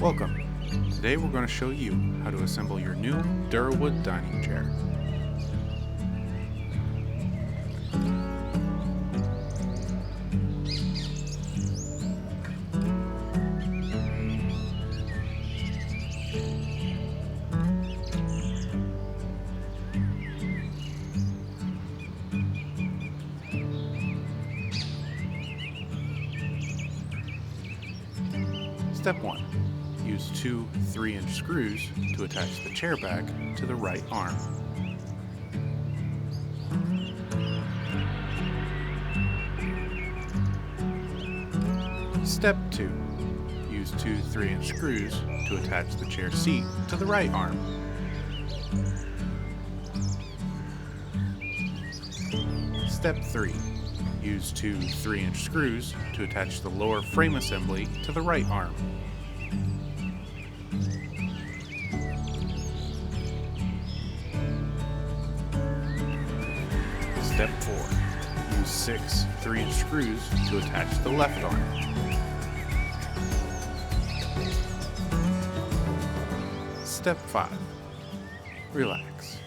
Welcome. Today we're going to show you how to assemble your new DURAWOOD dining chair. Step 1. Use two 3-inch screws to attach the chair back to the right arm. Step 2. Use two 3-inch screws to attach the chair seat to the right arm. Step 3. Use two 3-inch screws to attach the lower frame assembly to the right arm. Step 4. Use 6 3-inch screws to attach the left arm. Step 5. Relax.